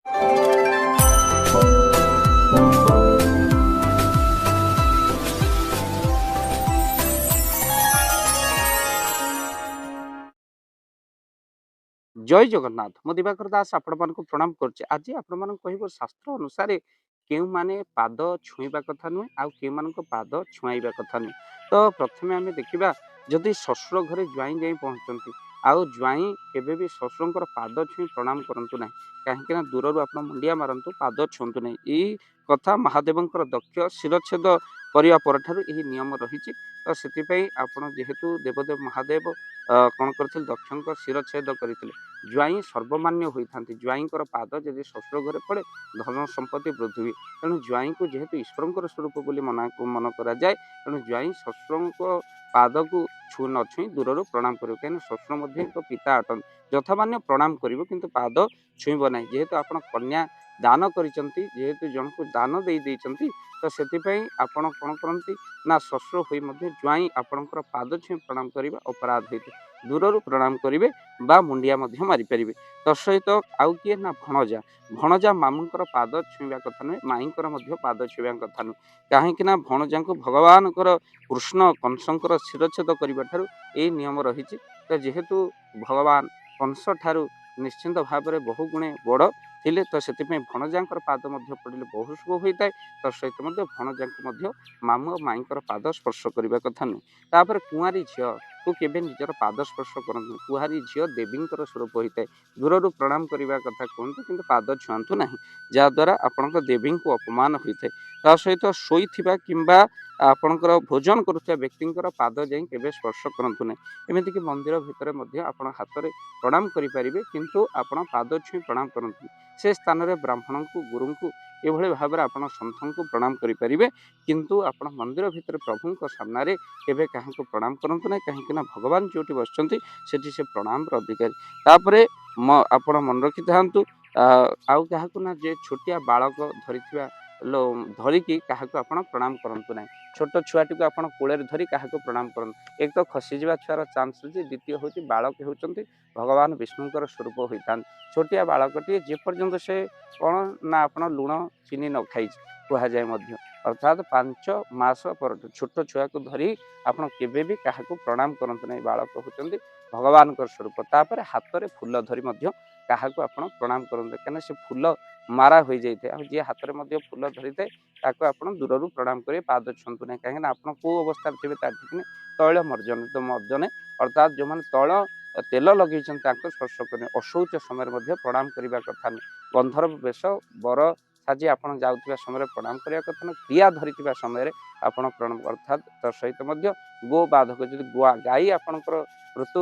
जय जगन्नाथ मु दिवाकर दास आपण मानक प्रणाम करछि। आज आपण मानक कहबो शास्त्र अनुसार केउ माने पाद छुईबा कथा नुहे आ केउ मानक पाद छुआइबा कथा नुहे। तो प्रथमे आमे देखिबा जदि ससुर घरे ज्वाई जाई पहुंचंती आउ ज्वाई केबे भी ससुरंकर पाद छुई प्रणाम करंतु नाही, काहेकि ना दूररू आपण मुंडिया मारंतु पाद छुंतु नाही। ई कथा महादेवंकर दक्ष शिरच्छेद करिया परठारु एही नियम रहिछि। तो सेतिपई आपण जेहेतु देवदेव महादेव कौन करथिल दक्षଙ୍କ शिरच्छेद करथिले, ज्वाई सर्वमान्य होइथांती। ज्वाईंकर पाद जदि ससुर घरे पड़े धन संपत्ति वृद्धि हुए। तेणु ज्वाई को जेहेतु ईश्वरंकर स्वरूप बोली मन करा जाए, तेणु ज्वाई ससुर पाद को छू न छुई दूररू प्रणाम करियो, कहीं ससुर मध्य एक पिता अटंती। यथामान्य प्रणाम करियो किंतु पाद छुईब नाही। जेहेतु आपण कन्या दान करिसंती, जेहेतु जनकु दान देई देइसंती, तो सेतिपई आपण कोन करंती ना ससुर होई मध्य ज्वाई आपणकर पाद छुई प्रणाम करिबा अपराध होइते। दूररू प्रणाम करिवे बा मुंडिया मध्य मारी परिबे। तो सहित आउ किए ना भणजा, भणजा मामुंकर पाद छुईबा कथा नुहे, माईंकर मध्य पाद छुईबा कथा नुहे। काहेकि ना भणजांको भगवानकर कृष्ण कंसंकर शिरच्छेद करिबा ठारू ए नियम रहिछि। तो जेहेतु भगवान कंस ठारू निश्चिंत भाव बहु गुणे बड़ थिले, तो सेतिपई भणजांकर पाद मध्य पड़िले बहु शुभ होइताय। तो सहित मध्य भणजांको मध्य मामु माईंकर पाद स्पर्श करिबा कथा नुहे। तापर कुआरी झियो को केबे निजर पाद स्पर्श करंतु। कुहारी झियो देवींकर स्वरूप होइताय। दूररू प्रणाम करिबा कथा कहंतु किंतु पाद छुआंतु नाही, जा द्वारा आपनक देवी को अपमान होइताय। ता सहित शोइथिबा किंबा आपनकर भोजन करुଥିବା व्यक्तिंकर पाद जाई केबे स्पर्श करंतु नाही। एमिति कि मंदिर भितरे मध्य आपण हातरे प्रणाम करि परिबे किंतु आपण पाद छुई प्रणाम करंतु। से स्थान रे ब्राह्मणंकु गुरुंकु एभଳି भाबरे आपण संतंकु प्रणाम करि परिबे, किंतु आपण मंदिर भितरे प्रभुंक सामने केबे काहाको प्रणाम करंतु नाही। काहेकि ना भगवान जोटी बसचंती सेठी से प्रणाम र अधिकारी। तापरे आपण मन रखि थांतु आउ काहाको ना जे छोटिया बालक धरिथिबा धरिकी काहाको आपण प्रणाम करंतु नाही। छोट छुआटी को आपण कोळे धरि काहाको प्रणाम करंतु। एक तो खसी जिबा छुआर चांस अछि, द्वितीय होती बालक हेउचंती भगवान विष्णुंकर स्वरूप होइतान। छोटिया बालकटी जे पर्यंत से कोन ना आपण लुण चीनी न खाइ कुहा जाय मध्य, अर्थात 5 मास पर छोट छुआ को धरि आपण केबे भी काहाको प्रणाम करंतु नाही। बालक होचंती भगवान कर स्वरूप। तापर हाथ रे फूल धरि मध्य काहाको आपण प्रणाम करंतु, कने से फूल मारा होई जाइते। आ जे हाथ रे मध्य फूल धरिते ताको आपण दूररू प्रणाम करे पाद छुंतु नाही। काहे ना आपण को अवस्था थिबे ता ठिकने तैल मर्जन तो मर्जने, अर्थात जो माने तैल तेल लगेइछन ताको स्पर्श करने। अशौच समय मध्य प्रणाम करिबा कथा नहीं। गंधर्व वेश बर साजी आपण जाउथिबा समय प्रणाम करिया कथा न। क्रिया धरिथिबा समय आपण प्रणाम, अर्थात तर सहित मध्य गो बाधक जदि गाई आपणकर ऋतु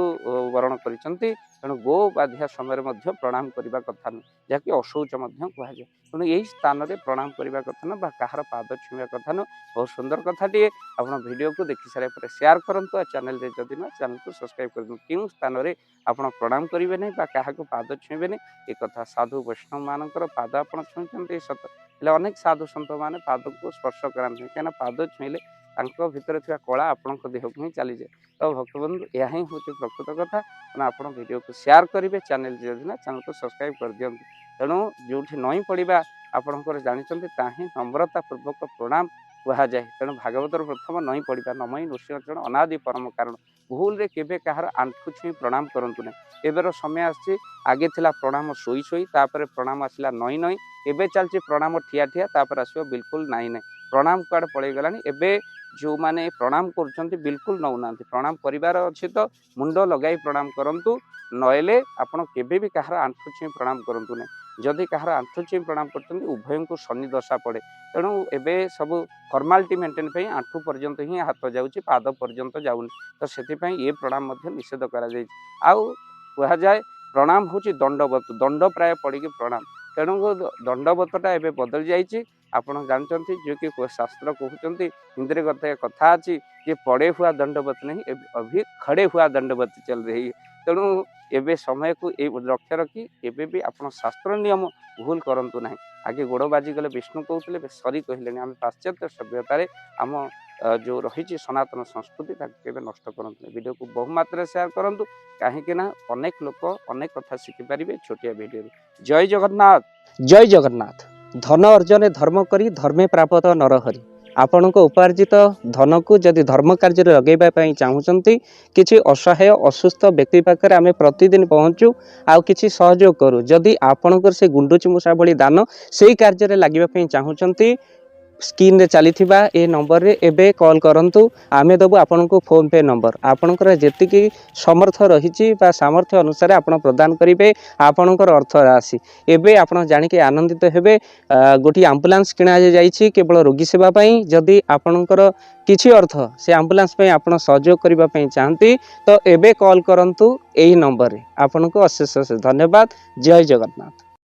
वरण करिसंती, तेणु गो बाधिया समय मध्य प्रणाम करिबा कथा न, जाकि अशौच मध्य कहा जाय। तेणु यही स्थान रे प्रणाम करिबा कथा न बा काहार पाद छुइबा कथा न। बहुत सुंदर कथाटी। आपण वीडियो को देखि सारे पर शेयर करंतु आ चैनल रे जदि न चैनल को सब्सक्राइब करंतु। केउ स्थान रे आपण प्रणाम करिवे नै बा काहाको पाद छुइबे नै, ए कथा साधु वैष्णव मानकर पाद आपण छुइचंती सत, हेले अनेक साधु संत माने पाद को स्पर्श करंती। केना पाद छुइले तांको भितर थिबा कला आपणक देह को ही चली जाए। तो भक्तबंधु यह ही होची प्रकृत कथा। आपण वीडियो को शेयर करिवे, चैनल जदि न चैनल को सब्सक्राइब कर दियंतु। तेणु जोठी नई पड़िबा आपणकर जानिचंती ताही नम्रता पूर्वक प्रणाम कहा जाए। तेणु भागवतर प्रथम नई पड़िबा नमई नृसिंहचरण अनादि परम कारण। भूल रे केबे कहार आंठु छुई प्रणाम करंतु नै। एबेर समय आछि, आगे थिला प्रणाम सोई सोई, तापर प्रणाम आसिला नई नई, एबे चलछि प्रणाम ठिया ठिया, तापर आसियो बिल्कुल नाही नै। प्रणाम काड पळै गलानी। एबे जो माने प्रणाम करूछंती बिल्कुल नौ नांती। प्रणाम करिवार अछि तो मुंड लगाई प्रणाम करंतु, नयले आपण केबे भी कहार आंठु छुई प्रणाम करंतु नै। जदि कहार आंठु छुई प्रणाम करछंती उभयं को शनि दशा पड़े। तेणु एबे सब फॉर्मालिटी मेंटेन पे आंठु पर्यंत ही हाथ जाउची, पाद पर्यंत जाउनी। तो सेति पई ए प्रणाम मध्ये निषेध करा जाय। आउ कहा जाय प्रणाम होची दंडवत, दंड प्राय पड़ी प्रणाम। तेणु दंडवतटा एबे बदल जाइए। आपण जानते जो कि शास्त्र कहते हिंदी में कथा अच्छी कि पड़े हुआ दंडवत नहीं, अभी खड़े हुआ दंडवत चल रही है। तेणु एबे समय को लक्ष्य रखी एबे भी आप शास्त्र नियम भूल करंतु नहीं। आगे गोड़ बाजी गले विष्णु कहते सरी कहले आम पाश्चात्य सभ्यतार आम जो रही सनातन संस्कृति केबे नष्ट करंतु। वीडियो को बहुमात्रा शेयर करंतु, कहीं अनेक लोक अनेक कथा शिखिपारे छोटिया वीडियो। जय जगन्नाथ। जय जगन्नाथ। धन अर्जन धर्म करी धर्मे प्राप्त नरहरि। आपण उपार्जित धन को जदि धर्म कार्य लगेवाई चाहूँगी किसी असहाय असुस्थ व्यक्ति पाखे आम प्रतिदिन पहुँचू आउ कि सहयोग करूँ जदि आपणकर से गुंडुची मूषा भली दान से कार्य लगे चाहूँगी स्क्रीन रे चली ए नंबर रे एबे कॉल करंतु आमे दबु आपन को फोन पे नंबर आपनकर जेतिकी समर्थ रही सामर्थ्य अनुसार आपण प्रदान करेंगे आपणकर अर्थ राशि एबे आपण जानिके आनंदित हेबे। गोटी आम्बुलांस किणा जाइछि केवल रोगी सेवा पई जदि आपणकर किछि अर्थ से आम्बुलांस पई आपण सहयोग करिबा पई चाहंती तो एबे कॉल करंतु एही नंबर रे। आपन को अशेष अशेष धन्यवाद। जय जगन्नाथ।